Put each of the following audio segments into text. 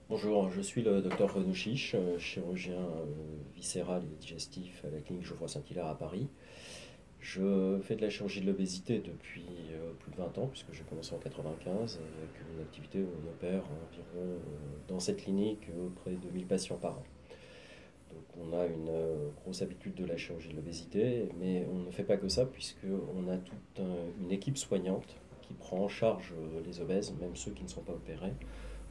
Bonjour, je suis le docteur Renaud Chiche, chirurgien viscéral et digestif à la clinique Geoffroy-Saint-Hilaire à Paris. Je fais de la chirurgie de l'obésité depuis plus de 20 ans, puisque j'ai commencé en 95, avec une activité où on opère environ dans cette clinique près de 1000 patients par an. Donc on a une grosse habitude de la chirurgie de l'obésité, mais on ne fait pas que ça, puisqu'on a toute une équipe soignante qui prend en charge les obèses, même ceux qui ne sont pas opérés,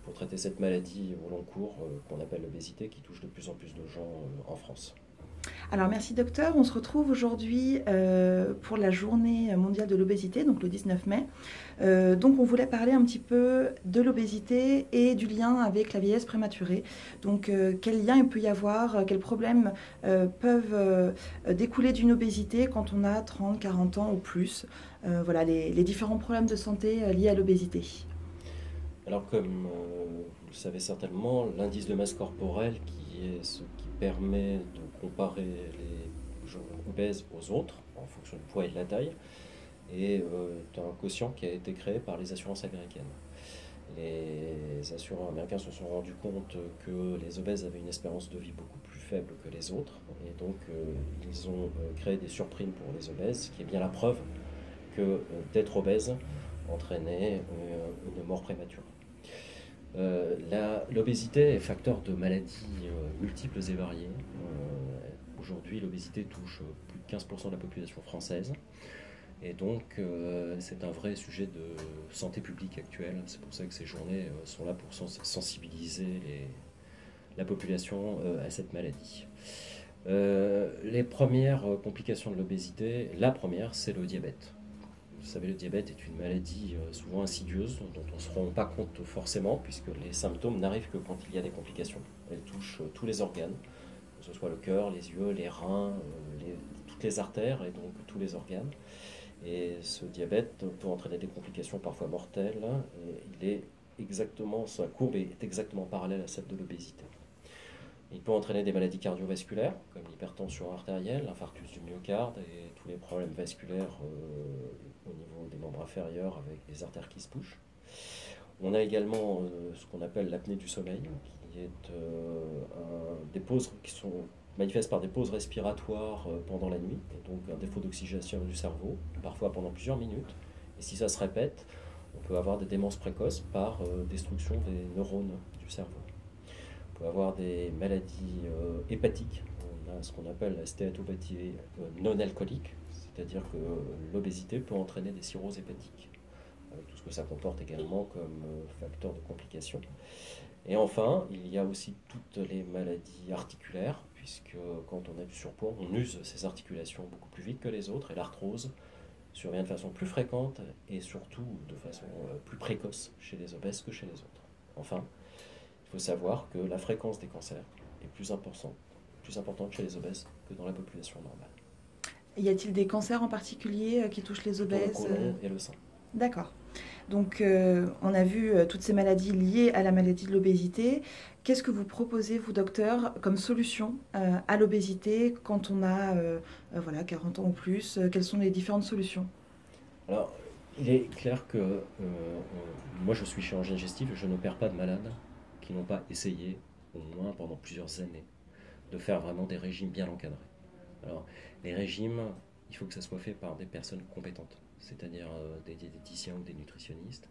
pour traiter cette maladie au long cours qu'on appelle l'obésité, qui touche de plus en plus de gens en France. Alors merci docteur, on se retrouve aujourd'hui pour la journée mondiale de l'obésité, donc le 19 mai. Donc on voulait parler un petit peu de l'obésité et du lien avec la vieillesse prématurée. Donc quel lien il peut y avoir, quels problèmes peuvent découler d'une obésité quand on a 30, 40 ans ou plus. Voilà les différents problèmes de santé liés à l'obésité. Alors comme vous le savez certainement, l'indice de masse corporelle, qui est ce qui permet de comparer les gens obèses aux autres, en fonction du poids et de la taille, est un quotient qui a été créé par les assurances américaines. Les assureurs américains se sont rendus compte que les obèses avaient une espérance de vie beaucoup plus faible que les autres, et donc ils ont créé des surprimes pour les obèses, ce qui est bien la preuve que d'être obèse entraînait une mort prématurée. L'obésité est facteur de maladies multiples et variées. Aujourd'hui, l'obésité touche plus de 15% de la population française. Et donc, c'est un vrai sujet de santé publique actuelle. C'est pour ça que ces journées sont là pour sensibiliser la population à cette maladie. Les premières complications de l'obésité, la première, c'est le diabète. Vous savez, le diabète est une maladie souvent insidieuse dont on ne se rend pas compte forcément, puisque les symptômes n'arrivent que quand il y a des complications. Elle touche tous les organes, que ce soit le cœur, les yeux, les reins, toutes les artères et donc tous les organes. Et ce diabète peut entraîner des complications parfois mortelles. Sa courbe est exactement parallèle à celle de l'obésité. Il peut entraîner des maladies cardiovasculaires, comme l'hypertension artérielle, l'infarctus du myocarde et tous les problèmes vasculaires au niveau des membres inférieurs avec les artères qui se bouchent. On a également ce qu'on appelle l'apnée du sommeil, qui est des pauses qui sont manifestes par des pauses respiratoires pendant la nuit, et donc un défaut d'oxygénation du cerveau, parfois pendant plusieurs minutes. Et si ça se répète, on peut avoir des démences précoces par destruction des neurones du cerveau. On peut avoir des maladies hépatiques. On a ce qu'on appelle la stéatopathie non alcoolique, c'est-à-dire que l'obésité peut entraîner des cirrhoses hépatiques, avec tout ce que ça comporte également comme facteur de complications. Et enfin, il y a aussi toutes les maladies articulaires, puisque quand on a du surpoids, on use ses articulations beaucoup plus vite que les autres, et l'arthrose survient de façon plus fréquente et surtout de façon plus précoce chez les obèses que chez les autres. Enfin, il faut savoir que la fréquence des cancers est plus importante chez les obèses que dans la population normale. Y a-t-il des cancers en particulier qui touchent les Plutôt le obèses? côlon et le sein. D'accord. Donc, on a vu toutes ces maladies liées à la maladie de l'obésité. Qu'est-ce que vous proposez, vous, docteur, comme solution à l'obésité quand on a voilà, 40 ans ou plus? Quelles sont les différentes solutions? Alors, il est clair que moi je suis chirurgien digestif et je n'opère pas de malades qui n'ont pas essayé, au moins pendant plusieurs années, de faire vraiment des régimes bien encadrés. Alors, les régimes, il faut que ça soit fait par des personnes compétentes, c'est-à-dire des diététiciens ou des nutritionnistes.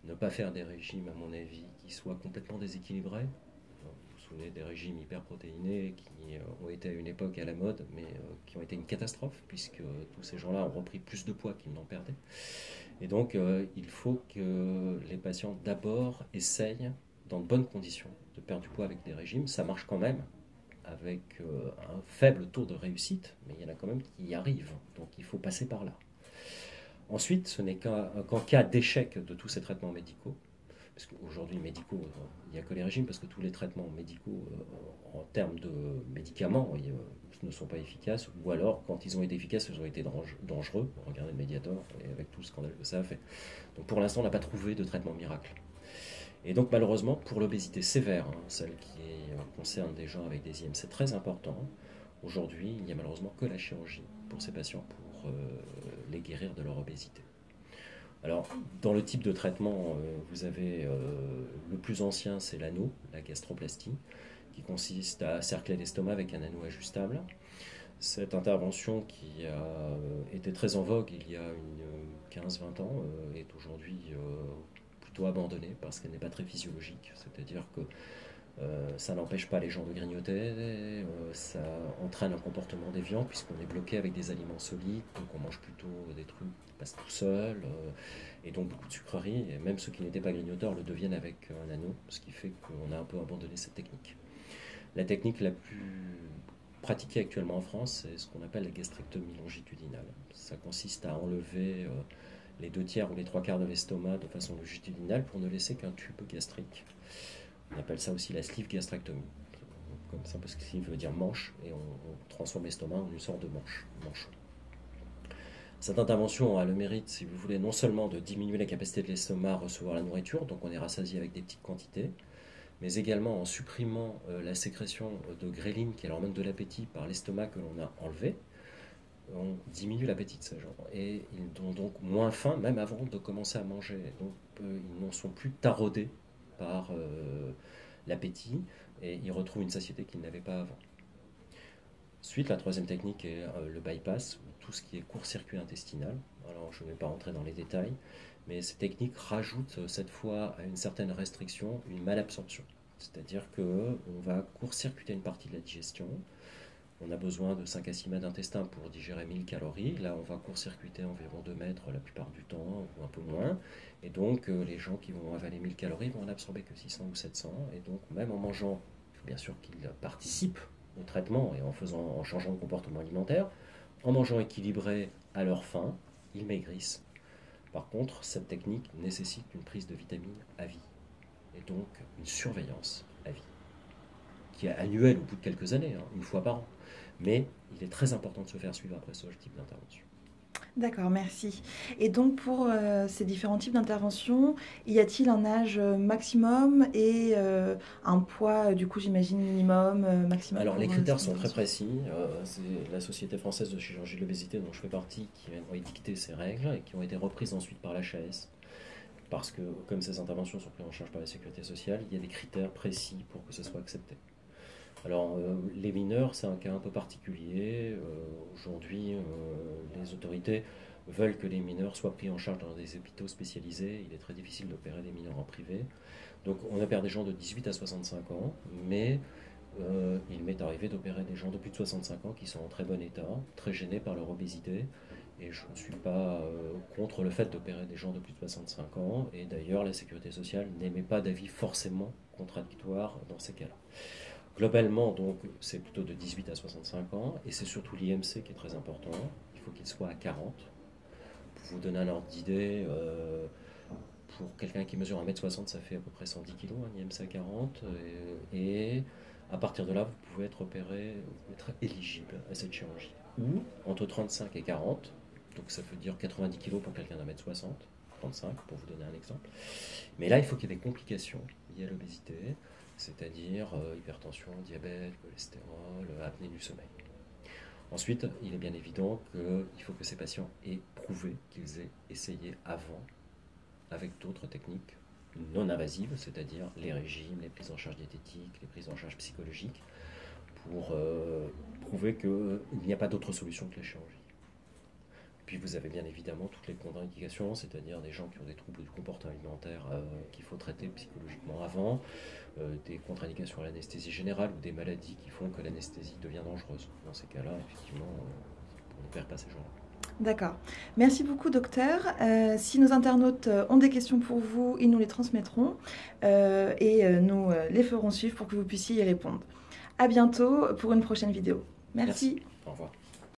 Ne pas faire des régimes, à mon avis, qui soient complètement déséquilibrés. Vous vous souvenez des régimes hyperprotéinés qui ont été à une époque à la mode, mais qui ont été une catastrophe, puisque tous ces gens-là ont repris plus de poids qu'ils n'en perdaient. Et donc, il faut que les patients d'abord essayent, dans de bonnes conditions, de perdre du poids avec des régimes. Ça marche quand même, avec un faible taux de réussite, mais il y en a quand même qui y arrivent. Donc, il faut passer par là. Ensuite, ce n'est qu'en cas d'échec de tous ces traitements médicaux, parce qu'aujourd'hui, médicaux, il n'y a que les régimes, parce que tous les traitements médicaux, en termes de médicaments, ne sont pas efficaces, ou alors, quand ils ont été efficaces, ils ont été dangereux. Regardez le Mediator, et avec tout le scandale que ça a fait. Donc pour l'instant, on n'a pas trouvé de traitement miracle. Et donc malheureusement, pour l'obésité sévère, celle qui concerne des gens avec des IMC très importants, aujourd'hui, il n'y a malheureusement que la chirurgie pour ces patients pour les guérir de leur obésité. Alors, dans le type de traitement, vous avez le plus ancien, c'est l'anneau, la gastroplastie, qui consiste à cercler l'estomac avec un anneau ajustable. Cette intervention qui a été très en vogue il y a 15-20 ans est aujourd'hui plutôt abandonnée parce qu'elle n'est pas très physiologique. C'est-à-dire que ça n'empêche pas les gens de grignoter, ça entraîne un comportement déviant puisqu'on est bloqué avec des aliments solides, donc on mange plutôt des trucs qui passent tout seuls, et donc beaucoup de sucreries, et même ceux qui n'étaient pas grignoteurs le deviennent avec un anneau, ce qui fait qu'on a un peu abandonné cette technique. La technique la plus pratiquée actuellement en France, c'est ce qu'on appelle la gastrectomie longitudinale. Ça consiste à enlever les 2/3 ou les 3/4 de l'estomac de façon longitudinale pour ne laisser qu'un tube gastrique. On appelle ça aussi la sleeve gastrectomie, comme ça parce que sleeve veut dire manche, et on transforme l'estomac en une sorte de manchon. Cette intervention a le mérite, si vous voulez, non seulement de diminuer la capacité de l'estomac à recevoir la nourriture, donc on est rassasié avec des petites quantités, mais également en supprimant la sécrétion de gréline qui l'emmène de l'appétit par l'estomac que l'on a enlevé, on diminue l'appétit de ces gens. Et ils ont donc moins faim, même avant de commencer à manger. Donc ils n'en sont plus taraudés par l'appétit, et ils retrouvent une satiété qu'ils n'avaient pas avant. Ensuite, la troisième technique est le bypass, tout ce qui est court-circuit intestinal. Alors, je ne vais pas rentrer dans les détails, mais ces techniques rajoutent cette fois à une certaine restriction une malabsorption. C'est-à-dire qu'on va court-circuiter une partie de la digestion. On a besoin de 5 à 6 mètres d'intestin pour digérer 1000 calories. Là, on va court-circuiter environ 2 mètres la plupart du temps, ou un peu moins. Et donc, les gens qui vont avaler 1000 calories vont en absorber que 600 ou 700. Et donc, même en mangeant, il faut bien sûr qu'ils participent au traitement et en changeant de comportement alimentaire, en mangeant équilibré à leur faim, ils maigrissent. Par contre, cette technique nécessite une prise de vitamines à vie. Et donc, une surveillance à vie, qui est annuelle au bout de quelques années, une fois par an. Mais il est très important de se faire suivre après ce type d'intervention. D'accord, merci. Et donc pour ces différents types d'interventions, y a-t-il un âge maximum et un poids, du coup j'imagine minimum, maximum? Alors les critères sont très précis. C'est la Société française de chirurgie de l'obésité dont je fais partie qui a édicté ces règles et qui ont été reprises ensuite par l'HAS. Parce que comme ces interventions sont prises en charge par la Sécurité sociale, il y a des critères précis pour que ce soit accepté. Alors, les mineurs, c'est un cas un peu particulier. Aujourd'hui, les autorités veulent que les mineurs soient pris en charge dans des hôpitaux spécialisés. Il est très difficile d'opérer des mineurs en privé. Donc, on opère des gens de 18 à 65 ans, mais il m'est arrivé d'opérer des gens de plus de 65 ans qui sont en très bon état, très gênés par leur obésité. Et je ne suis pas contre le fait d'opérer des gens de plus de 65 ans. Et d'ailleurs, la Sécurité sociale n'émet pas d'avis forcément contradictoire dans ces cas-là. Globalement, donc, c'est plutôt de 18 à 65 ans, et c'est surtout l'IMC qui est très important. Il faut qu'il soit à 40. Pour vous donner un ordre d'idée, pour quelqu'un qui mesure 1m60, ça fait à peu près 110 kg, un IMC à 40. Et à partir de là, vous pouvez être opéré, être éligible à cette chirurgie. Ou entre 35 et 40, donc ça veut dire 90 kg pour quelqu'un d'1m60, 35 pour vous donner un exemple. Mais là, il faut qu'il y ait des complications liées à l'obésité, c'est-à-dire hypertension, diabète, cholestérol, apnée du sommeil. Ensuite, il est bien évident qu'il faut que ces patients aient prouvé qu'ils aient essayé avant avec d'autres techniques non invasives, c'est-à-dire les régimes, les prises en charge diététiques, les prises en charge psychologiques, pour prouver qu'il n'y a pas d'autre solution que la chirurgie. Puis vous avez bien évidemment toutes les contre-indications, c'est-à-dire des gens qui ont des troubles du comportement alimentaire qu'il faut traiter psychologiquement avant, des contre-indications à l'anesthésie générale ou des maladies qui font que l'anesthésie devient dangereuse. Dans ces cas-là, effectivement, on ne perd pas ces gens-là. D'accord. Merci beaucoup, docteur. Si nos internautes ont des questions pour vous, ils nous les transmettront et nous les ferons suivre pour que vous puissiez y répondre. À bientôt pour une prochaine vidéo. Merci. Au revoir.